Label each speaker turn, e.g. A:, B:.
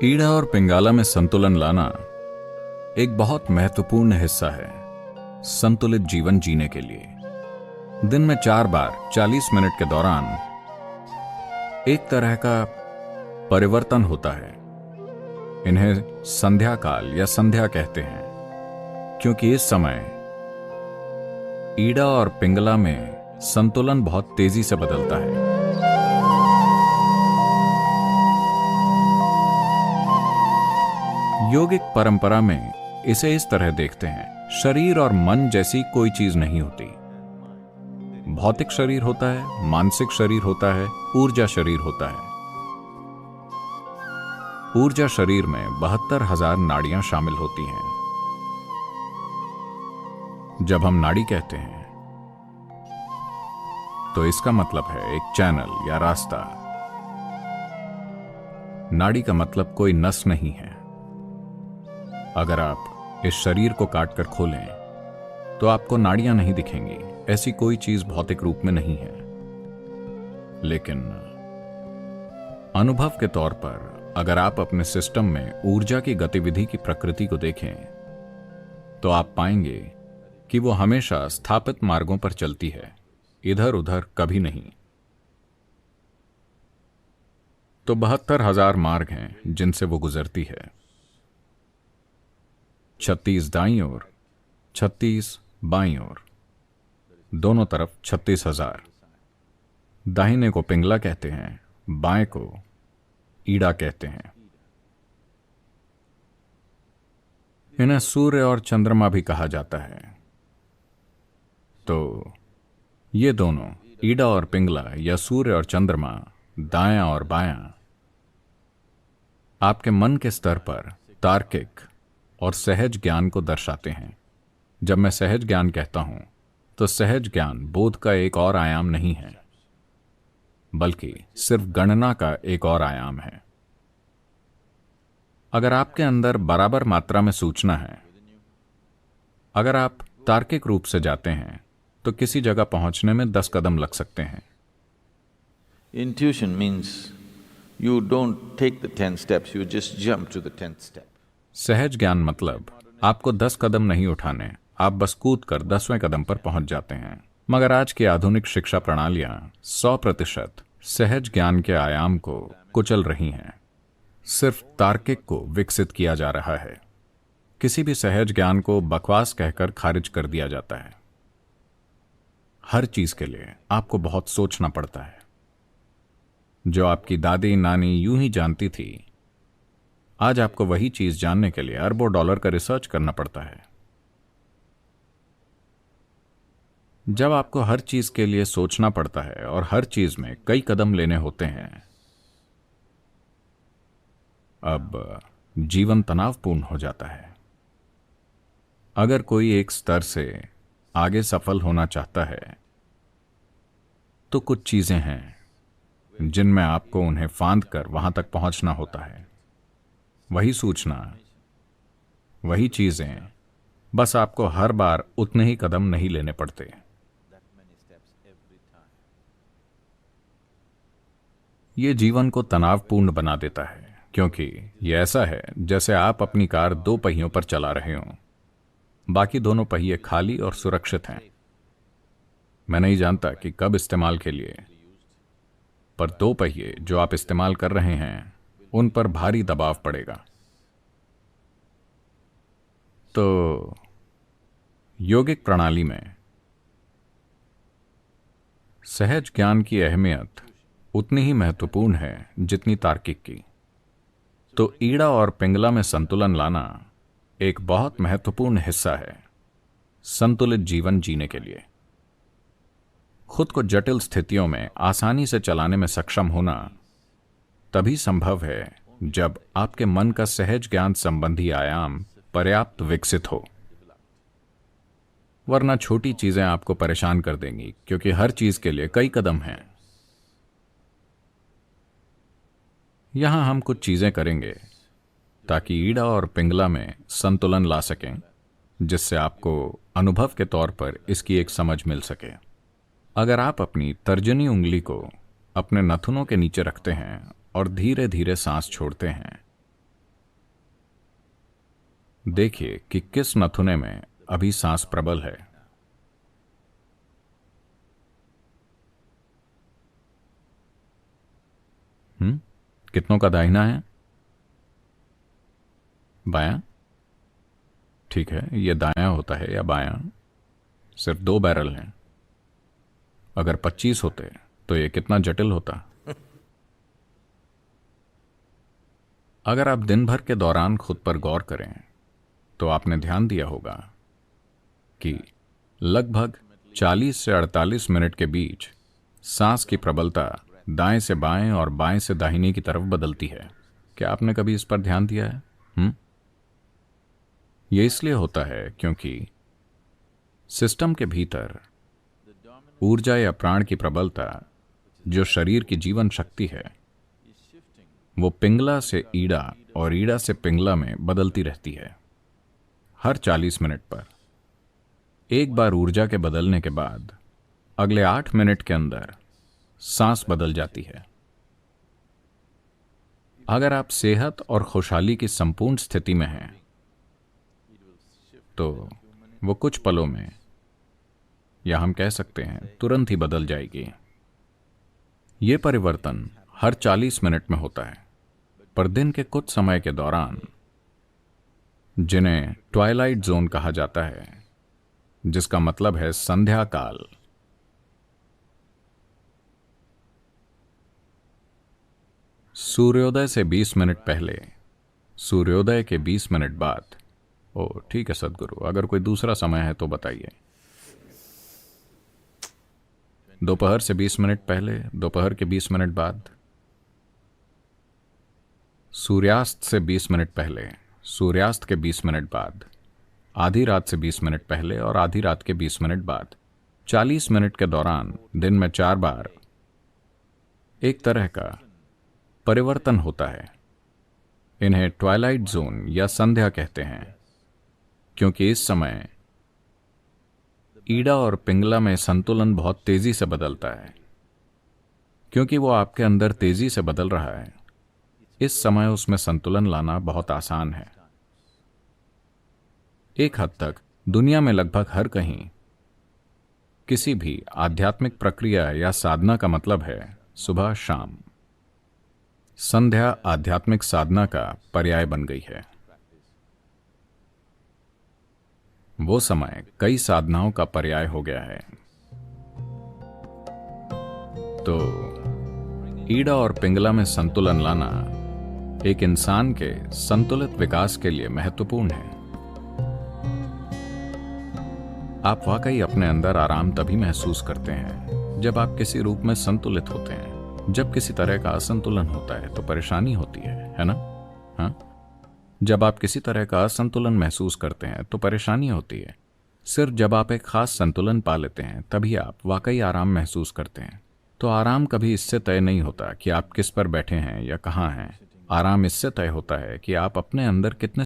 A: ईड़ा और पिंगाला में संतुलन लाना एक बहुत महत्वपूर्ण हिस्सा है संतुलित जीवन जीने के लिए। दिन में 4 बार 40 मिनट के दौरान एक तरह का परिवर्तन होता है। इन्हें संध्या काल या संध्या कहते हैं, क्योंकि इस समय ईड़ा और पिंगला में संतुलन बहुत तेजी से बदलता है। योगिक परंपरा में इसे इस तरह देखते हैं, शरीर और मन जैसी कोई चीज नहीं होती। भौतिक शरीर होता है, मानसिक शरीर होता है, ऊर्जा शरीर होता है। ऊर्जा शरीर में 72,000 नाड़ियां शामिल होती हैं। जब हम नाड़ी कहते हैं तो इसका मतलब है एक चैनल या रास्ता। नाड़ी का मतलब कोई नस नहीं है। अगर आप इस शरीर को काटकर खोलें तो आपको नाड़ियां नहीं दिखेंगी। ऐसी कोई चीज भौतिक रूप में नहीं है। लेकिन अनुभव के तौर पर अगर आप अपने सिस्टम में ऊर्जा की गतिविधि की प्रकृति को देखें तो आप पाएंगे कि वो हमेशा स्थापित मार्गों पर चलती है, इधर उधर कभी नहीं। तो 72,000 मार्ग हैं जिनसे वो गुजरती है। 36 दाईं ओर, 36 बाईं ओर, दोनों तरफ 36,000। दाहिने को पिंगला कहते हैं, बाएं को ईड़ा कहते हैं। इन्हें सूर्य और चंद्रमा भी कहा जाता है। तो ये दोनों ईड़ा और पिंगला या सूर्य और चंद्रमा, दायां और बायां, आपके मन के स्तर पर तार्किक और सहज ज्ञान को दर्शाते हैं। जब मैं सहज ज्ञान कहता हूं तो सहज ज्ञान बोध का एक और आयाम नहीं है, बल्कि सिर्फ गणना का एक और आयाम है। अगर आपके अंदर बराबर मात्रा में सूचना है, अगर आप तार्किक रूप से जाते हैं तो किसी जगह पहुंचने में 10 कदम लग सकते हैं।
B: Intuition means you don't take the 10 steps, you just jump to the 10th step.
A: सहज ज्ञान मतलब आपको 10 कदम नहीं उठाने, आप बस कूद कर 10वें कदम पर पहुंच जाते हैं। मगर आज की आधुनिक शिक्षा प्रणालियां 100% सहज ज्ञान के आयाम को कुचल रही हैं। सिर्फ तार्किक को विकसित किया जा रहा है। किसी भी सहज ज्ञान को बकवास कहकर खारिज कर दिया जाता है। हर चीज के लिए आपको बहुत सोचना पड़ता है। जो आपकी दादी नानी यूं ही जानती थी, आज आपको वही चीज जानने के लिए अरबों डॉलर का रिसर्च करना पड़ता है। जब आपको हर चीज के लिए सोचना पड़ता है और हर चीज में कई कदम लेने होते हैं, अब जीवन तनावपूर्ण हो जाता है। अगर कोई एक स्तर से आगे सफल होना चाहता है तो कुछ चीजें हैं जिनमें आपको उन्हें फांद कर वहां तक पहुंचना होता है। वही सूचना, वही चीजें, बस आपको हर बार उतने ही कदम नहीं लेने पड़ते। ये जीवन को तनावपूर्ण बना देता है, क्योंकि ये ऐसा है जैसे आप अपनी कार 2 पहियों पर चला रहे हों। बाकी दोनों पहिए खाली और सुरक्षित हैं। मैं नहीं जानता कि कब इस्तेमाल के लिए, पर 2 पहिए जो आप इस्तेमाल कर रहे हैं उन पर भारी दबाव पड़ेगा। तो योगिक प्रणाली में सहज ज्ञान की अहमियत उतनी ही महत्वपूर्ण है जितनी तार्किक की। तो ईड़ा और पिंगला में संतुलन लाना एक बहुत महत्वपूर्ण हिस्सा है संतुलित जीवन जीने के लिए। खुद को जटिल स्थितियों में आसानी से चलाने में सक्षम होना तभी संभव है जब आपके मन का सहज ज्ञान संबंधी आयाम पर्याप्त विकसित हो। वरना छोटी चीजें आपको परेशान कर देंगी, क्योंकि हर चीज के लिए कई कदम हैं। यहां हम कुछ चीजें करेंगे ताकि ईड़ा और पिंगला में संतुलन ला सकें, जिससे आपको अनुभव के तौर पर इसकी एक समझ मिल सके। अगर आप अपनी तर्जनी उंगली को अपने नथुनों के नीचे रखते हैं और धीरे धीरे सांस छोड़ते हैं, देखिए कि किस नथुने में अभी सांस प्रबल है। कितनों का दाहिना है? बायां? ठीक है, ये दायां होता है या बायां? सिर्फ 2 बैरल हैं। अगर 25 होते तो ये कितना जटिल होता। अगर आप दिन भर के दौरान खुद पर गौर करें तो आपने ध्यान दिया होगा कि लगभग 40 से 48 मिनट के बीच सांस की प्रबलता दाएं से बाएं और बाएं से दाहिने की तरफ बदलती है। क्या आपने कभी इस पर ध्यान दिया है? यह इसलिए होता है क्योंकि सिस्टम के भीतर ऊर्जा या प्राण की प्रबलता, जो शरीर की जीवन शक्ति है, वो पिंगला से ईड़ा और ईड़ा से पिंगला में बदलती रहती है। हर 40 मिनट पर एक बार ऊर्जा के बदलने के बाद अगले 8 मिनट के अंदर सांस बदल जाती है। अगर आप सेहत और खुशहाली की संपूर्ण स्थिति में हैं तो वो कुछ पलों में, या हम कह सकते हैं तुरंत ही बदल जाएगी। ये परिवर्तन हर 40 मिनट में होता है, पर दिन के कुछ समय के दौरान, जिन्हें ट्वाइलाइट जोन कहा जाता है, जिसका मतलब है संध्या काल, सूर्योदय से 20 मिनट पहले, सूर्योदय के 20 मिनट बाद। ओ ठीक है सदगुरु, अगर कोई दूसरा समय है तो बताइए। दोपहर से 20 मिनट पहले, दोपहर के 20 मिनट बाद, सूर्यास्त से 20 मिनट पहले, सूर्यास्त के 20 मिनट बाद, आधी रात से 20 मिनट पहले और आधी रात के 20 मिनट बाद। 40 मिनट के दौरान दिन में 4 बार एक तरह का परिवर्तन होता है। इन्हें ट्वाइलाइट जोन या संध्या कहते हैं, क्योंकि इस समय ईड़ा और पिंगला में संतुलन बहुत तेजी से बदलता है। क्योंकि वो आपके अंदर तेजी से बदल रहा है, इस समय उसमें संतुलन लाना बहुत आसान है। एक हद तक दुनिया में लगभग हर कहीं किसी भी आध्यात्मिक प्रक्रिया या साधना का मतलब है सुबह शाम। संध्या आध्यात्मिक साधना का पर्याय बन गई है। वो समय कई साधनाओं का पर्याय हो गया है। तो ईड़ा और पिंगला में संतुलन लाना एक इंसान के संतुलित विकास के लिए महत्वपूर्ण है। आप वाकई अपने अंदर आराम तभी महसूस करते हैं जब आप किसी रूप में संतुलित होते हैं। जब किसी तरह का असंतुलन होता है तो परेशानी होती है ना? हाँ, जब आप किसी तरह का असंतुलन महसूस करते हैं तो परेशानी होती है। सिर्फ जब आप एक खास संतुलन पा लेते हैं तभी आप वाकई आराम महसूस करते हैं। तो आराम कभी इससे तय नहीं होता कि आप किस पर बैठे हैं या कहाँ हैं। आराम इससे तय होता है कि आप अपने अंदर कितने